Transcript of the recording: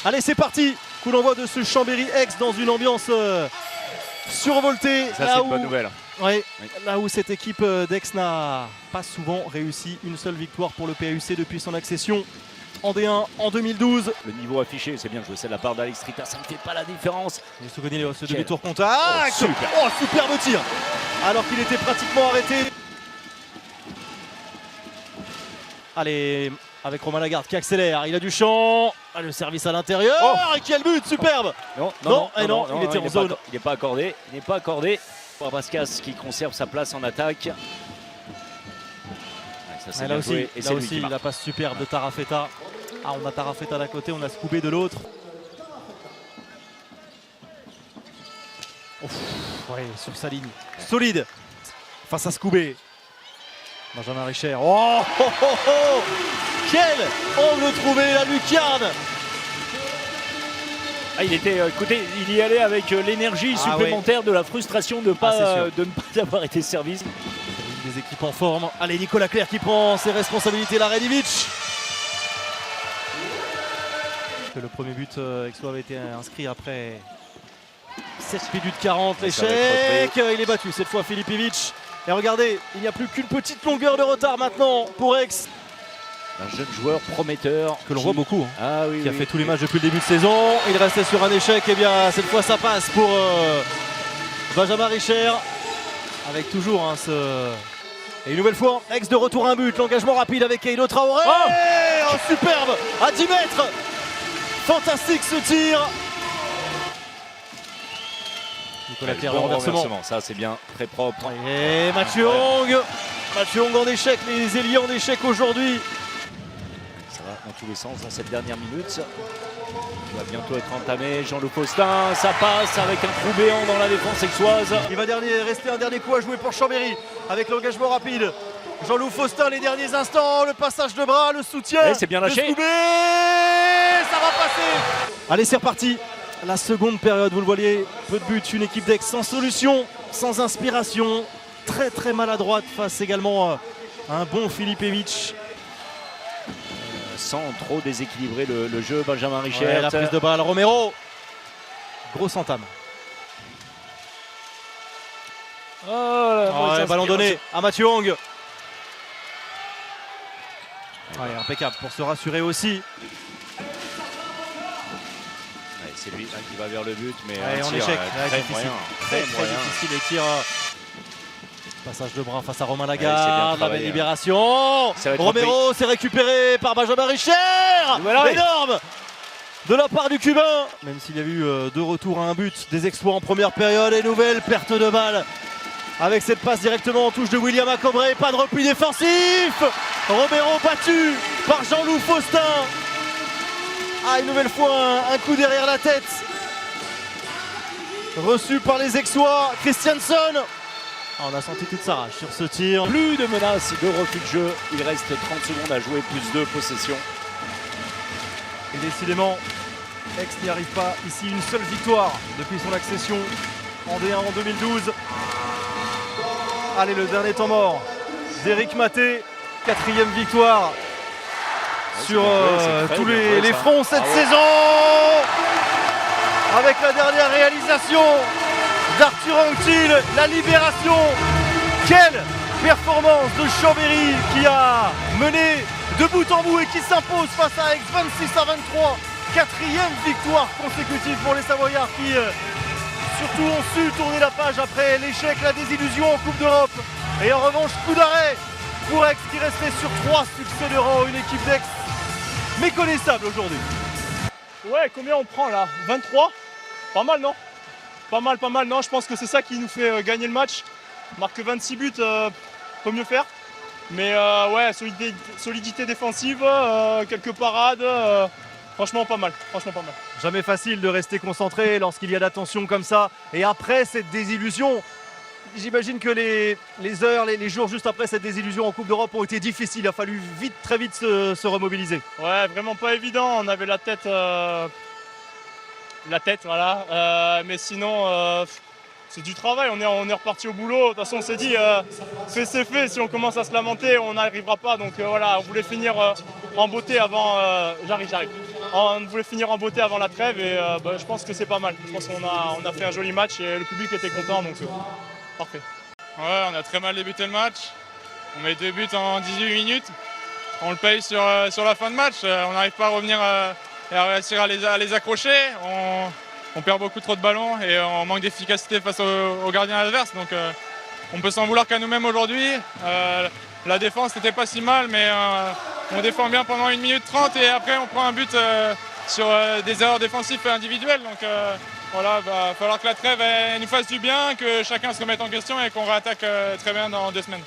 Allez, c'est parti. Coup d'envoi de ce Chambéry-Aix dans une ambiance survoltée. Ça, c'est une bonne nouvelle. Ouais, oui. Là où cette équipe d'Aix n'a pas souvent réussi une seule victoire pour le PAUC depuis son accession en D1 en 2012. Le niveau affiché, c'est bien joué, c'est de la part d'Alex Trita, ça ne fait pas la différence. Il se connaît ce demi-tour contact. Super. Oh, superbe tir. Alors qu'il était pratiquement arrêté. Allez, avec Romain Lagarde qui accélère, il a du champ. Ah, le service à l'intérieur. Et quel but, superbe. Non, il était en zone. Il n'est pas accordé, il n'est pas accordé. Pascas qui conserve sa place en attaque. Ouais, ça, là aussi, la passe superbe de Tarafeta. Ah, on a Tarafeta d'un côté, on a Scoubé de l'autre. Ouais, sur sa ligne. Solide. Face à Scoubé. Benjamin Richer. Oh, oh, oh, oh. Quel angle trouvé, la lucarne. Ah, il était, écoutez, il y allait avec l'énergie supplémentaire de la frustration de ne pas avoir été servi. Des équipes en forme. Allez, Nicolas Clerc qui prend ses responsabilités, la Redivic. Le premier but Aixois avait été inscrit après 7 minutes 40. L'échec, il est battu cette fois Filip Ivic. Et regardez, il n'y a plus qu'une petite longueur de retard maintenant pour Aix. Un jeune joueur prometteur. Que l'on voit beaucoup, qui a fait tous les matchs depuis le début de saison. Il restait sur un échec, et bien cette fois ça passe pour Benjamin Richer. Avec toujours Et une nouvelle fois, Aix de retour à un but. L'engagement rapide avec Eido Traoré. Oh, superbe, à 10 mètres. Fantastique ce tir. Nicolas Clerc, le renversement. Ça c'est bien, très propre. Et Mathieu Hong. Mathieu Hong en échec, les ailiers en échec aujourd'hui. Ça va dans tous les sens dans cette dernière minute. Ça va bientôt être entamé. Jean-Loup Faustin, ça passe avec un trou béant dans la défense aixoise. Il va rester un dernier coup à jouer pour Chambéry avec l'engagement rapide. Jean-Loup Faustin, les derniers instants, le passage de bras, le soutien. C'est bien lâché. Ça va passer. Allez, c'est reparti. La seconde période, vous le voyez, peu de buts, une équipe d'Aix sans solution, sans inspiration, très très maladroite face également à un bon Filip Ivic. Sans trop déséquilibrer le jeu, Benjamin Richer. Ouais, la prise de balle, Romero. Grosse entame. Ballon donné à Mathieu Hong. Impeccable pour se rassurer aussi. C'est lui qui va vers le but, mais en échec, très difficile les tirs. Passage de bras face à Romain Lagarde, la belle libération. Romero s'est récupéré par Benjamin Richer. Énorme de la part du Cubain. Même s'il y a eu 2 retours à un but, des exploits en première période et nouvelle perte de balle. Avec cette passe directement en touche de William Acobré, pas de repli défensif. Romero battu par Jean-Loup Faustin. Une nouvelle fois un coup derrière la tête. Reçu par les Aixois, Christianson. On a senti toute sa rage sur ce tir. Plus de menaces de refus de jeu. Il reste 30 secondes à jouer, plus de possession. Et décidément, Aix n'y arrive pas. Ici, une seule victoire depuis son accession en D1 en 2012. Allez, le dernier temps mort d'Éric Maté. 4e victoire sur tous les fronts cette saison. Avec la dernière réalisation d'Arthur Anquetil, la libération. Quelle performance de Chambéry qui a mené de bout en bout et qui s'impose face à Aix 26-23. 4e victoire consécutive pour les Savoyards qui surtout ont su tourner la page après l'échec, la désillusion en Coupe d'Europe. Et en revanche, coup d'arrêt pour Aix qui restait sur 3 succès de rang. Une équipe d'Aix méconnaissable aujourd'hui. Ouais, combien on prend là? 23? Pas mal, non? Pas mal, non, je pense que c'est ça qui nous fait gagner le match. On marque 26 buts, peut mieux faire. Mais ouais, solidité défensive, quelques parades, franchement pas mal. Jamais facile de rester concentré lorsqu'il y a de la tension comme ça. Et après cette désillusion, j'imagine que les heures, les jours juste après cette désillusion en Coupe d'Europe ont été difficiles. Il a fallu très vite se remobiliser. Ouais, vraiment pas évident. On avait la tête, voilà. Mais sinon, c'est du travail. On est reparti au boulot. De toute façon, on s'est dit, c'est fait. Si on commence à se lamenter, on n'arrivera pas. Donc voilà, on voulait finir en beauté avant. J'arrive. on voulait finir en beauté avant la trêve et je pense que c'est pas mal. Je pense qu'on a fait un joli match et le public était content, donc parfait. Ouais, on a très mal débuté le match. On met 2 buts en 18 minutes. On le paye sur la fin de match. On n'arrive pas à revenir et à réussir à les accrocher. On perd beaucoup trop de ballons et on manque d'efficacité face aux gardiens adverses. Donc on peut s'en vouloir qu'à nous-mêmes aujourd'hui. La défense n'était pas si mal, mais on défend bien pendant 1 minute 30 et après on prend un but sur des erreurs défensives individuelles. Donc voilà, il va falloir que la trêve nous fasse du bien, que chacun se remette en question et qu'on réattaque très bien dans 2 semaines.